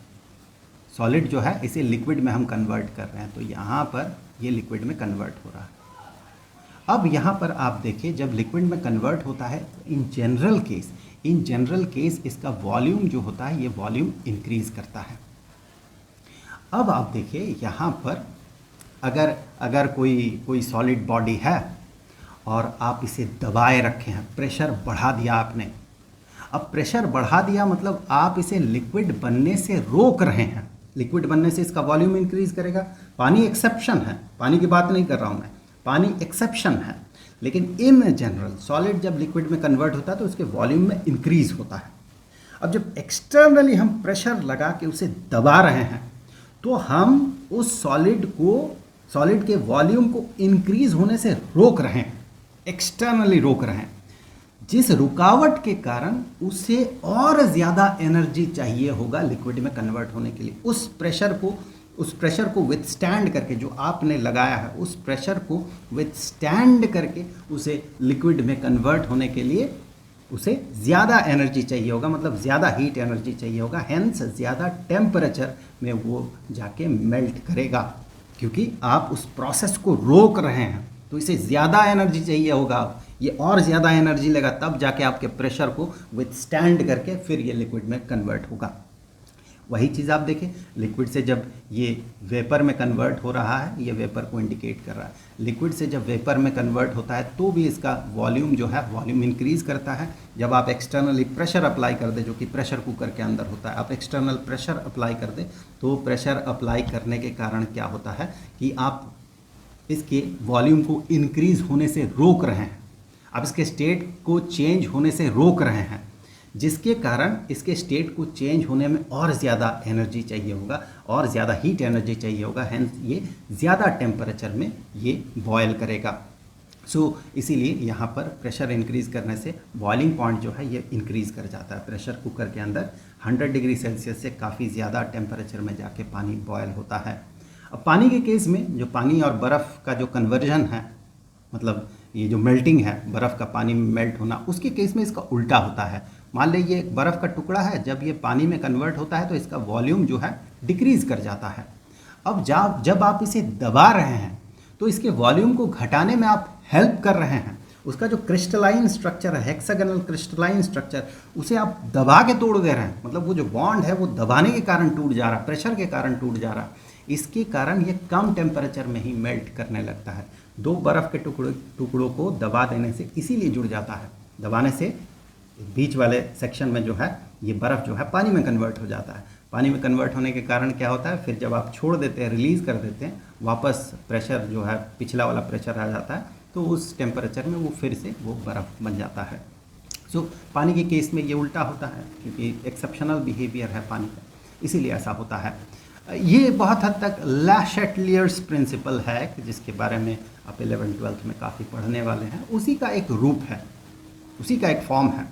सॉलिड जो है इसे लिक्विड में हम कन्वर्ट कर रहे हैं, तो यहाँ पर ये लिक्विड में कन्वर्ट हो रहा है। अब यहाँ पर आप देखिए, जब लिक्विड में कन्वर्ट होता है इन जनरल केस इसका वॉल्यूम जो होता है ये वॉल्यूम इंक्रीज़ करता है। अब आप देखिए यहाँ पर अगर कोई सॉलिड बॉडी है और आप इसे दबाए रखे हैं, प्रेशर बढ़ा दिया आपने, अब प्रेशर बढ़ा दिया मतलब आप इसे लिक्विड बनने से रोक रहे हैं। लिक्विड बनने से इसका वॉल्यूम इंक्रीज करेगा। पानी एक्सेप्शन है, पानी की बात नहीं कर रहा हूँ मैं, पानी एक्सेप्शन है, लेकिन इन जनरल सॉलिड जब लिक्विड में कन्वर्ट होता है तो उसके वॉल्यूम में इंक्रीज होता है। अब जब एक्सटर्नली हम प्रेशर लगा के उसे दबा रहे हैं तो हम उस सॉलिड के वॉल्यूम को इंक्रीज होने से रोक रहे हैं, एक्सटर्नली रोक रहे हैं, जिस रुकावट के कारण उसे और ज़्यादा एनर्जी चाहिए होगा लिक्विड में कन्वर्ट होने के लिए। उस प्रेशर को विथस्टैंड करके, जो आपने लगाया है उस प्रेशर को विथस्टैंड करके उसे लिक्विड में कन्वर्ट होने के लिए उसे ज़्यादा एनर्जी चाहिए होगा, मतलब ज़्यादा हीट एनर्जी चाहिए होगा, हेंस ज़्यादा टेम्परेचर में वो जाके मेल्ट करेगा। क्योंकि आप उस प्रोसेस को रोक रहे हैं तो इसे ज़्यादा एनर्जी चाहिए होगा, ये और ज़्यादा एनर्जी लेगा, तब जाके आपके प्रेशर को विथस्टैंड करके फिर ये लिक्विड में कन्वर्ट होगा। वही चीज़ आप देखें, लिक्विड से जब ये वेपर में कन्वर्ट हो रहा है, ये वेपर को इंडिकेट कर रहा है। लिक्विड से जब वेपर में कन्वर्ट होता है तो भी इसका वॉल्यूम जो है वॉल्यूम इंक्रीज़ करता है। जब आप एक्सटर्नली प्रेशर अप्लाई कर दें, जो कि प्रेशर कुकर के अंदर होता है, आप एक्सटर्नल प्रेशर अप्लाई कर दें तो प्रेशर अप्लाई करने के कारण क्या होता है कि आप इसके वॉल्यूम को इंक्रीज़ होने से रोक रहे हैं, आप इसके स्टेट को चेंज होने से रोक रहे हैं, जिसके कारण इसके स्टेट को चेंज होने में और ज़्यादा एनर्जी चाहिए होगा और ज़्यादा हीट एनर्जी चाहिए होगा, हेंस ये ज़्यादा टेम्परेचर में ये बॉयल करेगा। इसीलिए यहाँ पर प्रेशर इंक्रीज़ करने से बॉइलिंग पॉइंट जो है ये इंक्रीज़ कर जाता है। प्रेशर कुकर के अंदर 100 डिग्री सेल्सियस से काफ़ी ज़्यादा टेम्परेचर में जाके पानी बॉयल होता है। अब पानी के केस में जो पानी और बर्फ़ का जो कन्वर्जन है, मतलब ये जो मेल्टिंग है, बर्फ़ का पानी में मेल्ट होना, उसके केस में इसका उल्टा होता है। मान लीजिए एक बर्फ़ का टुकड़ा है, जब ये पानी में कन्वर्ट होता है तो इसका वॉल्यूम जो है डिक्रीज़ कर जाता है। अब जब आप इसे दबा रहे हैं तो इसके वॉल्यूम को घटाने में आप हेल्प कर रहे हैं। उसका जो क्रिस्टलाइन स्ट्रक्चर है, हेक्सागोनल क्रिस्टलाइन स्ट्रक्चर, उसे आप दबा के तोड़ दे रहे हैं, मतलब वो जो बॉन्ड है वो दबाने के कारण टूट जा रहा है, प्रेशर के कारण टूट जा रहा है। इसके कारण ये कम टेम्परेचर में ही मेल्ट करने लगता है। दो बर्फ़ के टुकड़ों को दबा देने से इसीलिए जुड़ जाता है, दबाने से बीच वाले सेक्शन में जो है ये बर्फ़ जो है पानी में कन्वर्ट हो जाता है। पानी में कन्वर्ट होने के कारण क्या होता है, फिर जब आप छोड़ देते हैं, रिलीज़ कर देते हैं, वापस प्रेशर जो है पिछला वाला प्रेशर आ जाता है, तो उस टेम्परेचर में वो फिर से वो बर्फ़ बन जाता है। पानी के केस में ये उल्टा होता है, क्योंकि एक्सेप्शनल बिहेवियर है पानी का, इसीलिए ऐसा होता है। ये बहुत हद तक ला शैटलियर्स प्रिंसिपल है, कि जिसके बारे में आप 11th-12th में काफ़ी पढ़ने वाले हैं। उसी का एक रूप है, उसी का एक फॉर्म है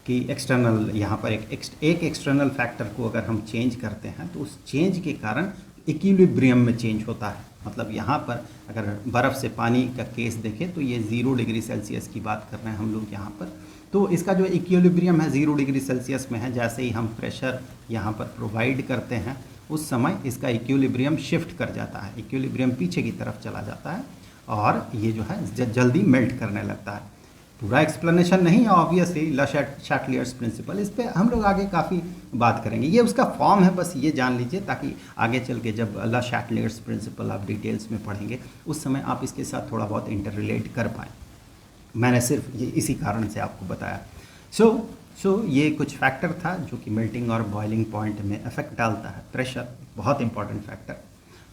कि एक्सटर्नल, यहाँ पर एक एक्सटर्नल फैक्टर को अगर हम चेंज करते हैं तो उस चेंज के कारण इक्विलिब्रियम में चेंज होता है। मतलब यहाँ पर अगर बर्फ़ से पानी का केस देखें तो ये 0 डिग्री सेल्सियस की बात कर रहे हैं हम लोग यहाँ पर, तो इसका जो इक्विलिब्रियम है 0 डिग्री सेल्सियस में है। जैसे ही हम प्रेशर यहाँ पर प्रोवाइड करते हैं उस समय इसका इक्विलिब्रियम शिफ्ट कर जाता है, इक्विलिब्रियम पीछे की तरफ चला जाता है और ये जो है जल्दी मेल्ट करने लगता है। पूरा एक्सप्लेनेशन नहीं है ऑब्वियसली, ला शैटलियर्स प्रिंसिपल, इस पर हम लोग आगे काफ़ी बात करेंगे। ये उसका फॉर्म है, बस ये जान लीजिए, ताकि आगे चल के जब ला शैटलियर्स प्रिंसिपल आप डिटेल्स में पढ़ेंगे उस समय आप इसके साथ थोड़ा बहुत इंटर रिलेट कर पाएँ। मैंने सिर्फ ये इसी कारण से आपको बताया। सो ये कुछ फैक्टर था जो कि मेल्टिंग और बॉइलिंग पॉइंट में इफेक्ट डालता है। प्रेशर बहुत इंपॉर्टेंट फैक्टर।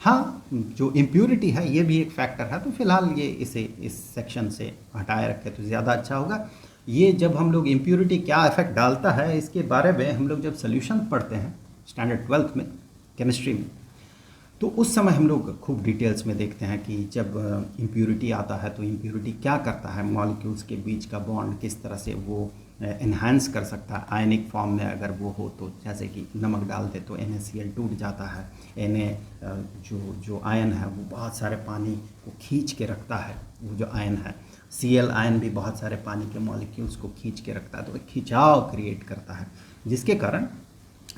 हाँ, जो इम्प्योरिटी है ये भी एक फैक्टर है, तो फिलहाल ये इसे इस सेक्शन से हटाए रखें तो ज़्यादा अच्छा होगा। ये जब हम लोग इम्प्योरिटी क्या इफेक्ट डालता है इसके बारे में हम लोग जब सोल्यूशन पढ़ते हैं स्टैंडर्ड 12th में केमिस्ट्री में, तो उस समय हम लोग खूब डिटेल्स में देखते हैं कि जब इम्प्योरिटी आता है तो इम्प्योरिटी क्या करता है, मॉलिक्यूल्स के बीच का बॉन्ड किस तरह से वो एनहांस कर सकता है। आयनिक फॉर्म में अगर वो हो तो जैसे कि नमक डाल दे तो NaCl टूट जाता है। जो आयन है वो बहुत सारे पानी को खींच के रखता है, वो जो आयन है। Cl आयन भी बहुत सारे पानी के मॉलिक्यूल्स को खींच के रखता है, तो एक खिंचाव क्रिएट करता है, जिसके कारण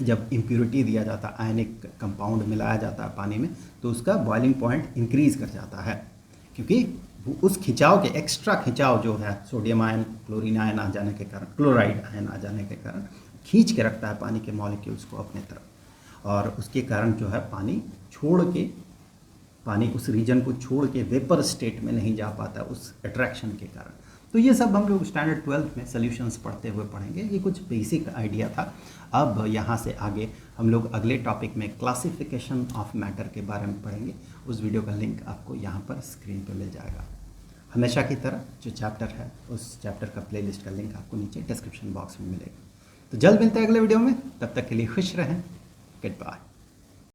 जब इम्प्योरिटी दिया जाता है, आयनिक कंपाउंड मिलाया जाता है पानी में, तो उसका बॉइलिंग पॉइंट इंक्रीज़ कर जाता है, क्योंकि उस खिंचाव के एक्स्ट्रा खिंचाव जो है सोडियम आयन, क्लोरीन आयन आ जाने के कारण, क्लोराइड आयन आ जाने के कारण खींच के रखता है पानी के मॉलिक्यूल्स को अपने तरफ, और उसके कारण जो है पानी उस रीजन को छोड़ के वेपर स्टेट में नहीं जा पाता उस अट्रैक्शन के कारण। तो ये सब हम लोग स्टैंडर्ड 12th में सॉल्यूशंस पढ़ते हुए पढ़ेंगे। ये कुछ बेसिक आइडिया था। अब यहाँ से आगे हम लोग अगले टॉपिक में क्लासिफिकेशन ऑफ मैटर के बारे में पढ़ेंगे। उस वीडियो का लिंक आपको यहाँ पर स्क्रीन पर मिल जाएगा। हमेशा की तरह जो चैप्टर है उस चैप्टर का प्लेलिस्ट का लिंक आपको नीचे डिस्क्रिप्शन बॉक्स में मिलेगा। तो जल्द मिलते हैं अगले वीडियो में, तब तक के लिए खुश रहें। Good bye.